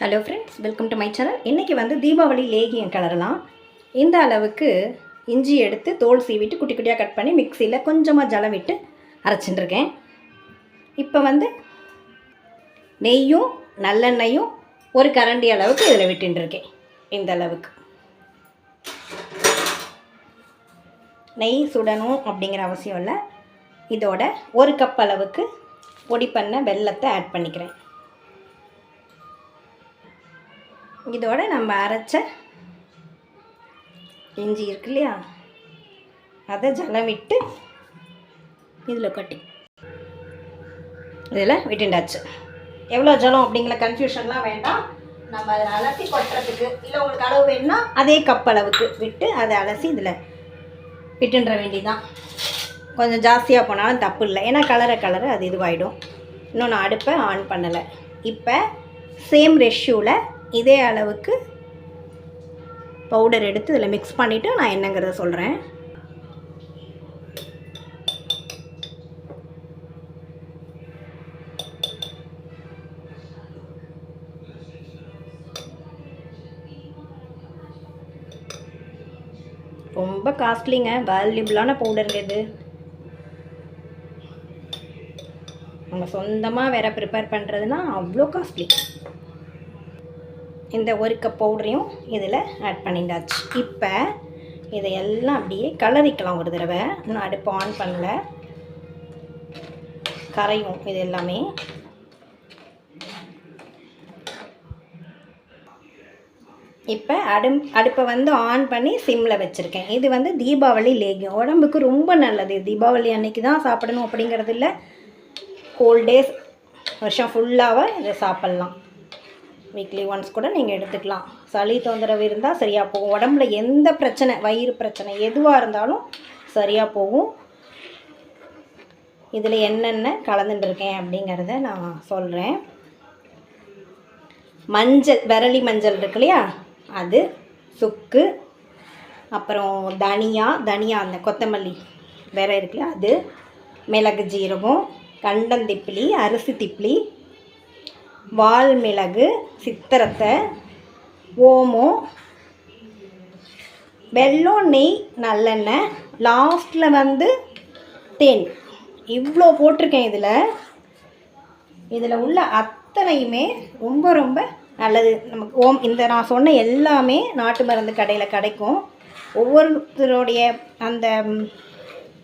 Hello friends, welcome to my channel. இன்றைக்கி தீபாவளி லேகியம் கிளறலாம். இந்த அளவுக்கு இஞ்சி எடுத்து தோல் சீவிட்டு குட்டி குட்டியாக கட் பண்ணி மிக்சியில் கொஞ்சமாக ஜலம் விட்டு அரைச்சிட்டுருக்கேன். இப்போ நெய்யும் நல்லெண்ணெயும் ஒரு கரண்டி அளவுக்கு இதில் விட்டுருக்கேன். இந்த அளவுக்கு நெய் சுடணும் அப்படிங்கிற அவசியம் இல்லை. இதோட ஒரு கப் அளவுக்கு பொடி பண்ண வெல்லத்தை ஆட் பண்ணிக்கிறேன். இதோட நம்ம அரைச்ச இஞ்சி இருக்கு இல்லையா, அதை ஜலம் விட்டு இதில் கொட்டி இதில் விட்டுண்டாச்சு. எவ்வளோ ஜலம் அப்படிங்கிற கன்ஃபியூஷன்லாம் வேண்டாம். நம்ம அதை அலசி கொட்டுறதுக்கு இல்லை உங்களுக்கு அளவு வேணும்னா அதே கப் அளவுக்கு விட்டு அதை அலசி இதில் விட்டுன்ற வேண்டிதான். கொஞ்சம் ஜாஸ்தியாக போனாலும் தப்பு இல்லை, ஏன்னா கலரை அது இதுவாகிடும். இன்னும் நான் அடுப்பை ஆன் பண்ணலை. இப்போ சேம் ரெஷ்யூவில் இதே அளவுக்கு பவுடர் எடுத்து இதில் மிக்ஸ் பண்ணிவிட்டு நான் என்னங்கிறத சொல்கிறேன். ரொம்ப காஸ்ட்லிங்க, வேல்யூபிளான பவுடருங்க இது. நம்ம சொந்தமாக வேறு ப்ரிப்பேர் பண்ணுறதுனா அவ்வளோ காஸ்ட்லி. இந்த ஒரு கப் பவுடரையும் இதில் ஆட் பண்ணிட்டாச்சு. இப்போ இதையெல்லாம் அப்படியே கலரிக்கலாம் ஒரு தடவை. இன்னும் அடுப்பு ஆன் பண்ணல, கரையும் இது எல்லாமே. இப்போ அடுப்பை ஆன் பண்ணி சிம்மில் வச்சுருக்கேன். இது தீபாவளி லேகியம், உடம்புக்கு ரொம்ப நல்லது. தீபாவளி அன்னைக்கு தான் சாப்பிடணும் அப்படிங்கிறது இல்லை, ஹோல் டேஸ் வருஷம் ஃபுல்லாக இதை சாப்பிட்லாம். வீக்லி ஒன்ஸ் கூட நீங்கள் எடுத்துக்கலாம். சளி தொந்தரவு இருந்தால் சரியாக போகும். உடம்புல எந்த பிரச்சனை, வயிறு பிரச்சனை எதுவாக இருந்தாலும் சரியாக போகும். இதில் என்னென்ன கலந்துட்டுருக்கேன் அப்படிங்கிறத நான் சொல்கிறேன். மஞ்சள், விரலி மஞ்சள் இருக்கு இல்லையா, அது, சுக்கு, அப்புறம் தனியா அந்த கொத்தமல்லி வேறு இருக்கு இல்லையா, அது, மிளகு ஜீரகம், கண்டந்திப்பிலி, அரிசி திப்பிலி, வால்மிளகு, சித்திரத்தை, ஓமம், வெல்லம், நெய், நல்லெண்ணெய், லாஸ்ட்டில் தேன். இவ்வளோ போட்டிருக்கேன். இதில் உள்ள அத்தனையுமே ரொம்ப ரொம்ப நல்லது நமக்கு. இந்த நான் சொன்ன எல்லாமே நாட்டு மருந்து கடையில் கிடைக்கும். ஒவ்வொருத்தருடைய அந்த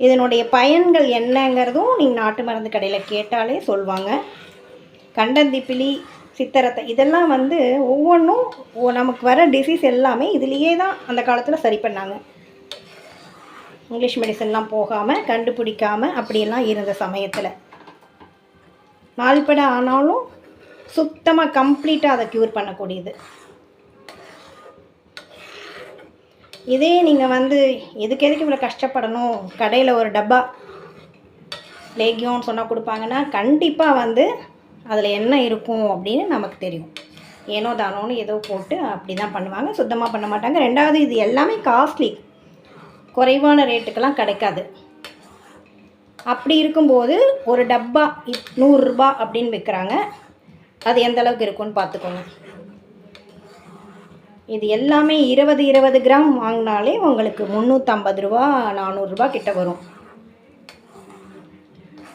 இதனுடைய பயன்கள் என்னங்கிறதும் நீங்கள் நாட்டு மருந்து கடையில் கேட்டாலே சொல்லுவாங்க. கண்டந்திப்பிலி, சித்திரத்தை, இதெல்லாம் ஒவ்வொன்றும் நமக்கு வர டிசீஸ் எல்லாமே இதுலேயே தான் அந்த காலத்தில் சரி பண்ணாங்க. இங்கிலீஷ் மெடிசன்லாம் போகாமல் கண்டுபிடிக்காமல் அப்படியெல்லாம் இருந்த சமயத்தில் நாள்பட ஆனாலும் சுத்தமாக கம்ப்ளீட்டாக அதை க்யூர் பண்ணக்கூடியது. இதே நீங்கள் எதுக்கு இவ்வளோ கஷ்டப்படணும், கடையில் ஒரு டப்பா லேகியம்னு சொன்னால் கொடுப்பாங்கன்னா கண்டிப்பாக அதில் என்ன இருக்கும் அப்படின்னு நமக்கு தெரியும். ஏனோ தானோன்னு ஏதோ போட்டு அப்படி தான் பண்ணுவாங்க, சுத்தமாக பண்ண மாட்டாங்க. ரெண்டாவது, இது எல்லாமே காஸ்ட்லி, குறைவான ரேட்டுக்கெல்லாம் கிடைக்காது. அப்படி இருக்கும்போது ஒரு டப்பா 100 ரூபா அப்படின்னு விற்கிறாங்க. அது எந்த அளவுக்கு இருக்குன்னு பார்த்துக்கோங்க. இது எல்லாமே 20 கிராம் வாங்கினாலே உங்களுக்கு 350 ரூபா 400 ரூபா கிட்ட வரும்.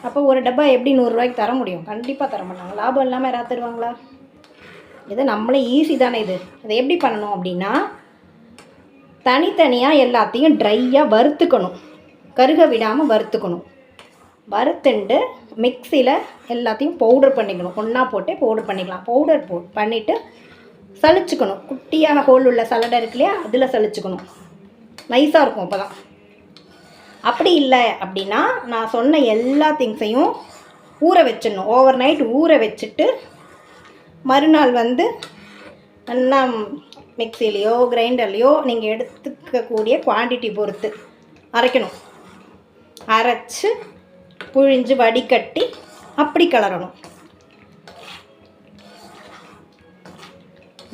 அப்போ ஒரு டப்பா எப்படி 100 ரூபாய்க்கு தர முடியும்? கண்டிப்பாக தர மாட்டாங்க. லாபம் இல்லாமல் யாராவது தருவாங்களா? இது நம்மளே ஈஸி தானே. இதை எப்படி பண்ணணும் அப்படின்னா, தனித்தனியாக எல்லாத்தையும் ட்ரையாக வறுத்துக்கணும், கருக விடாமல் வறுத்துக்கணும். வறுத்துண்டு மிக்சியில் எல்லாத்தையும் பவுடர் பண்ணிக்கணும். ஒன்றா போட்டு பவுடர் பண்ணிக்கலாம். பவுடர் பண்ணிவிட்டு சளிச்சுக்கணும். குட்டியாக ஹோல் உள்ள சலடை இருக்கு இல்லையா, அதில் சளிச்சுக்கணும். நைஸாக இருக்கும் அப்போ தான். அப்படி இல்லை அப்படின்னா நான் சொன்ன எல்லா திங்ஸையும் ஊற வச்சிடணும். ஓவர் நைட் ஊற வச்சுட்டு மறுநாள் நல்லா மிக்சிலேயோ கிரைண்டர்லேயோ நீங்கள் எடுத்துக்கக்கூடிய குவான்டிட்டி பொறுத்து அரைக்கணும். அரைச்சி புழிஞ்சு வடிகட்டி அப்படி கிளறணும்.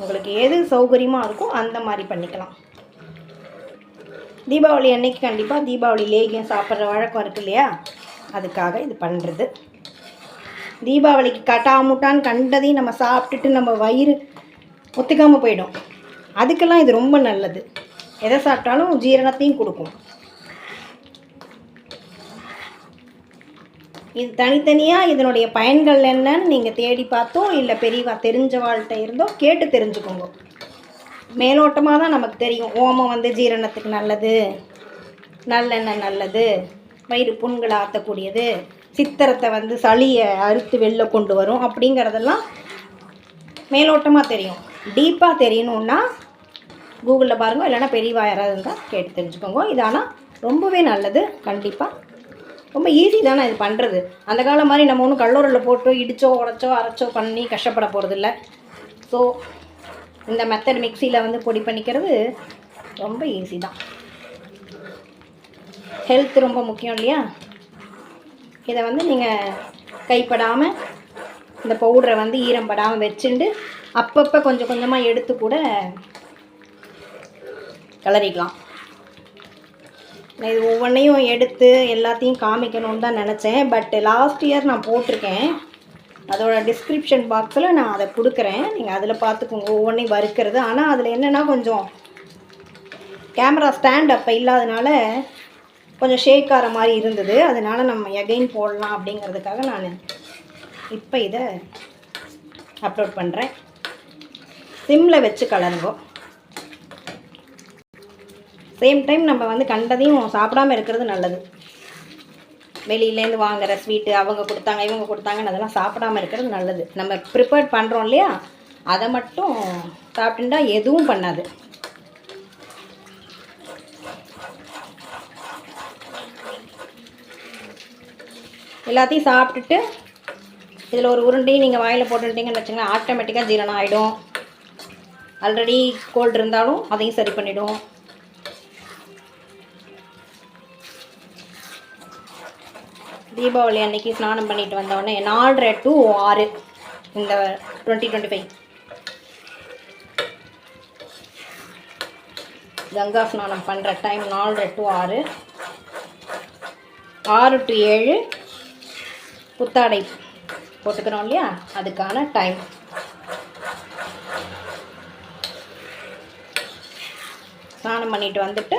உங்களுக்கு எது சௌகரியமாக இருக்கோ அந்த மாதிரி பண்ணிக்கலாம். தீபாவளி அன்னைக்கு கண்டிப்பாக தீபாவளி லேகியம் சாப்பிட்ற வழக்கம் இருக்கு இல்லையா, அதுக்காக இது பண்ணுறது. தீபாவளிக்கு கட்டாமுட்டான்னு கண்டதையும் நம்ம சாப்பிட்டுட்டு நம்ம வயிறு ஒத்துக்காமல் போயிடும். அதுக்கெல்லாம் இது ரொம்ப நல்லது. எதை சாப்பிட்டாலும் ஜீரணத்தையும் கொடுக்கும். இது தனித்தனியாக இதனுடைய பயன்கள் என்னன்னு நீங்கள் தேடி பார்த்தோ இல்லை பெரியவா தெரிஞ்சவாள்கிட்ட இருந்தோ கேட்டு தெரிஞ்சுக்கோங்க. மேலோட்டமாக தான் நமக்கு தெரியும். ஓமம் வந்து ஜீரணத்துக்கு நல்லது, நல்லெண்ணெய் நல்லது, வயிறு புண்களை ஆற்றக்கூடியது, சித்திரத்தை வந்து சளியை அறுத்து வெளில கொண்டு வரும் அப்படிங்கிறதெல்லாம் மேலோட்டமாக தெரியும். டீப்பாக தெரியணுன்னா கூகுளில் பாருங்கள், இல்லைனா பெரியவா யாராவது இருந்தால் கேட்டு தெரிஞ்சுக்கோங்க. இது ஆனால் ரொம்பவே நல்லது. கண்டிப்பாக ரொம்ப ஈஸி தானே இது பண்ணுறது. அந்த காலம் மாதிரி நம்ம ஒன்றும் கல்லூரில் போட்டு இடிச்சோ உடச்சோ அரைச்சோ பண்ணி கஷ்டப்பட போகிறதில்ல. ஸோ இந்த மெத்தட் மிக்சியில் வந்து பொடி பண்ணிக்கிறது ரொம்ப ஈஸி தான். ஹெல்த் ரொம்ப முக்கியம் இல்லையா? இதை வந்து நீங்கள் கைப்படாமல் இந்த பவுடரை வந்து ஈரம் படாமல் வச்சுட்டு அப்பப்போ கொஞ்சம் கொஞ்சமாக எடுத்து கூட கிளறிக்கலாம். நான் இது ஒவ்வொன்றையும் எடுத்து எல்லாத்தையும் காமிக்கணும்னு தான் நினச்சேன். பட் லாஸ்ட் இயர் நான் போட்டிருக்கேன். அதோட டிஸ்கிரிப்ஷன் பாக்ஸில் நான் அதை கொடுக்குறேன். நீங்கள் அதில் பார்த்துக்கோங்க ஒவ்வொன்றையும் வறுக்கிறது. ஆனால் அதில் என்னென்னா கொஞ்சம் கேமரா ஸ்டாண்ட் அப்போ இல்லாதனால கொஞ்சம் ஷேக் ஆகிற மாதிரி இருந்தது. அதனால் நம்ம எகைன் போடலாம் அப்படிங்கிறதுக்காக நான் இப்போ இதை அப்லோட் பண்ணுறேன். சிம்மில் வச்சு கலருங்கோ. சேம் டைம் நம்ம வந்து கண்டதையும் சாப்பிடாமல் இருக்கிறது நல்லது. வெளியிலேருந்து வாங்குகிற ஸ்வீட்டு அவங்க கொடுத்தாங்க இவங்க கொடுத்தாங்கன்னு அதெல்லாம் சாப்பிடாமல் இருக்கிறது நல்லது. நம்ம ப்ரிப்பேர் பண்ணுறோம் இல்லையா, அதை மட்டும் சாப்பிட்டுட்டா எதுவும் பண்ணாது. எல்லாத்தையும் சாப்பிட்டுட்டு இதில் ஒரு உருண்டையும் நீங்கள் வாயில் போட்டுட்டீங்கன்னு வச்சுங்களேன், ஆட்டோமேட்டிக்காக ஜீரணம் ஆகிடும். ஆல்ரெடி கோல்டு இருந்தாலும் அதையும் சரி பண்ணிவிடும். தீபாவளி அன்றைக்கி ஸ்நானம் பண்ணிட்டு வந்தோடனே 4:30 to 6 இந்த 2025 கங்கா ஸ்நானம் பண்ணுற டைம் 4:30 to 6, 6 to 7 புத்தாடை போட்டுக்கிறோம் இல்லையா, அதுக்கான டைம். ஸ்நானம் பண்ணிட்டு வந்துட்டு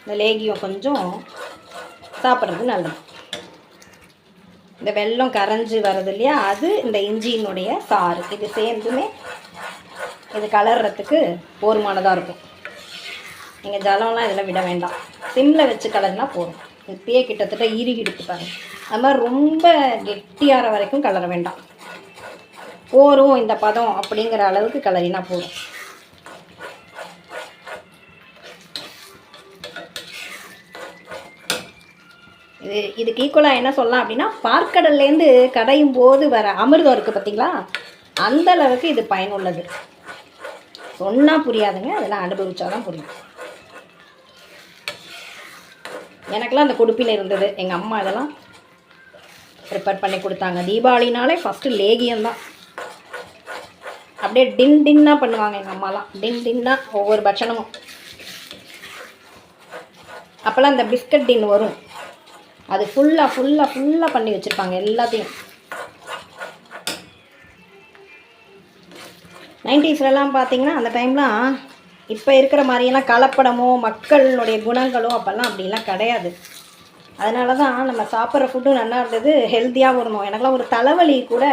இந்த லேகியம் கொஞ்சம் சாப்பிட்றது நல்லது. இந்த வெல்லம் கரைஞ்சி வர்றது இல்லையா, அது இந்த இஞ்சியினுடைய சாறு இது சேர்ந்துமே இது கலர்றதுக்கு போதுமானதாக இருக்கும். நீங்கள் ஜலம்லாம் இதில் விட வேண்டாம். சிம்மில் வச்சு கலர்னா போதும். இப்பயே கிட்டத்தட்ட இறுகிடுத்து பாருங்க. அது மாதிரி ரொம்ப கெட்டியாகிற வரைக்கும் கலர வேண்டாம். போரும் இந்த பதம் அப்படிங்கிற அளவுக்கு கலரினா போதும். இதுக்கு ஈக்குவலாக என்ன சொல்லலாம் அப்படின்னா, பார்க்கடல்லேருந்து கடையும் போது வர அமிர்தம் இருக்குது பார்த்தீங்களா, அந்த அளவுக்கு இது பயனுள்ளது. சொன்னால் புரியாதுங்க, அதெல்லாம் அனுபவிச்சா தான் புரியும். எனக்கெல்லாம் அந்த கொடுப்பில் இருந்தது. எங்கள் அம்மா இதெல்லாம் ப்ரிப்பேர் பண்ணி கொடுத்தாங்க. தீபாவளினாலே ஃபஸ்ட்டு லேகியம் தான். அப்படியே டின் டின்னாக பண்ணுவாங்க எங்கள் அம்மாலாம். டின் டின்னாக ஒவ்வொரு பட்சணமும். அப்போல்லாம் இந்த பிஸ்கட் டின் வரும், அது ஃபுல்லாக பண்ணி வச்சுருப்பாங்க எல்லாத்தையும். 90ஸ்லாம் பார்த்தீங்கன்னா அந்த டைம்லாம் இப்போ இருக்கிற மாதிரியெல்லாம் கலப்படமோ மக்களுடைய குணங்களோ அப்போல்லாம் அப்படிலாம் கிடையாது. அதனால தான் நம்ம சாப்பிட்ற ஃபுட்டும் நல்லா இருந்தது, ஹெல்த்தியாகவும் இருந்தோம். எனக்குலாம் ஒரு தலைவலி கூட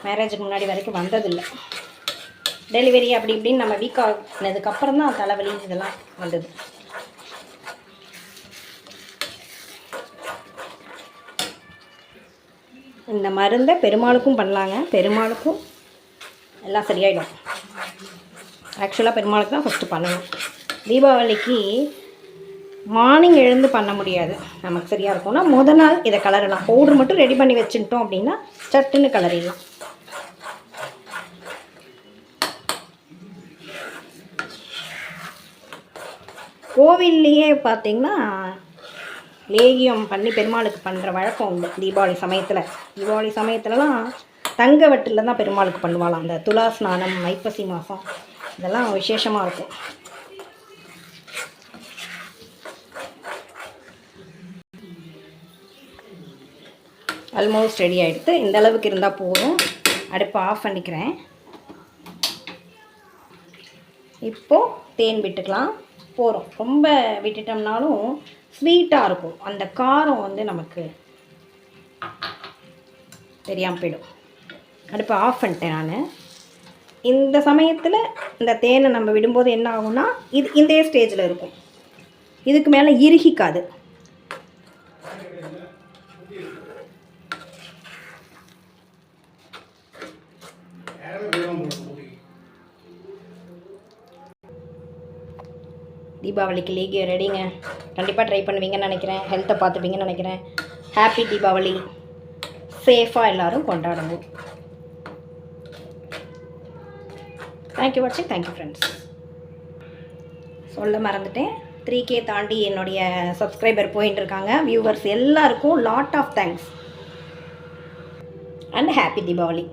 மேரேஜுக்கு முன்னாடி வரைக்கும் வந்ததில்லை. டெலிவரி அப்படி இப்படின்னு நம்ம வீக் ஆனதுக்கப்புறம் தான் தலைவலி இதெல்லாம் வந்தது. இந்த மருந்தை பெருமாளுக்கும் பண்ணலாங்க. பெருமாளுக்கும் எல்லாம் சரியாயிடும். ஆக்சுவலாக பெருமாளுக்கு தான் ஃபஸ்ட்டு பண்ணணும். தீபாவளிக்கு மார்னிங் எழுந்து பண்ண முடியாது, நமக்கு சரியாக இருக்கும்னா முதல் நாள் இதை கலரலாம். பவுடர் மட்டும் ரெடி பண்ணி வச்சுட்டோம் அப்படின்னா சட்டுன்னு கலரிடலாம். கோவில்லையே பார்த்திங்கன்னா லேகியம் பண்ணி பெருமாளுக்கு பண்ணுற வழக்கம் உண்டு. தீபாவளி சமயத்துலலாம் தங்க வட்டில் தான் பெருமாளுக்கு பண்ணுவாளாம். அந்த துலா ஸ்நானம், ஐப்பசி மாதம் இதெல்லாம் விசேஷமாக இருக்கும். ஆல்மோஸ்ட் ரெடி ஆகிடுது. இந்த அளவுக்கு இருந்தால் போதும். அடுப்பை ஆஃப் பண்ணிக்கிறேன். இப்போது தேன் விட்டுக்கலாம். போகிறோம். ரொம்ப விட்டுட்டோம்னாலும் ஸ்வீட்டாக இருக்கும். அந்த காரம் வந்து நமக்கு தெரியாமல் போயிடும். அடுப்பை ஆஃப் பண்ணிட்டேன் நான். இந்த சமயத்தில் இந்த தேனை நம்ம விடும்போது என்ன ஆகும்னா இது இந்த ஸ்டேஜில் இருக்கும். இதுக்கு மேலே இறுகிக்காது. தீபாவளிக்கு லீக் ரெடிங்க. கண்டிப்பாக ட்ரை பண்ணுவீங்கன்னு நினைக்கிறேன். ஹெல்த்தை பார்த்துப்பீங்கன்னு நினைக்கிறேன். ஹாப்பி தீபாவளி. சேஃபாக எல்லோரும் கொண்டாடுவோம். தேங்க்யூ வாட்சிங். Thank you friends. சொல்ல மறந்துட்டேன், 3K தாண்டி என்னுடைய சப்ஸ்கிரைபர் போயின்னு இருக்காங்க. வியூவர்ஸ் எல்லாருக்கும் lot of thanks and happy Deepavali.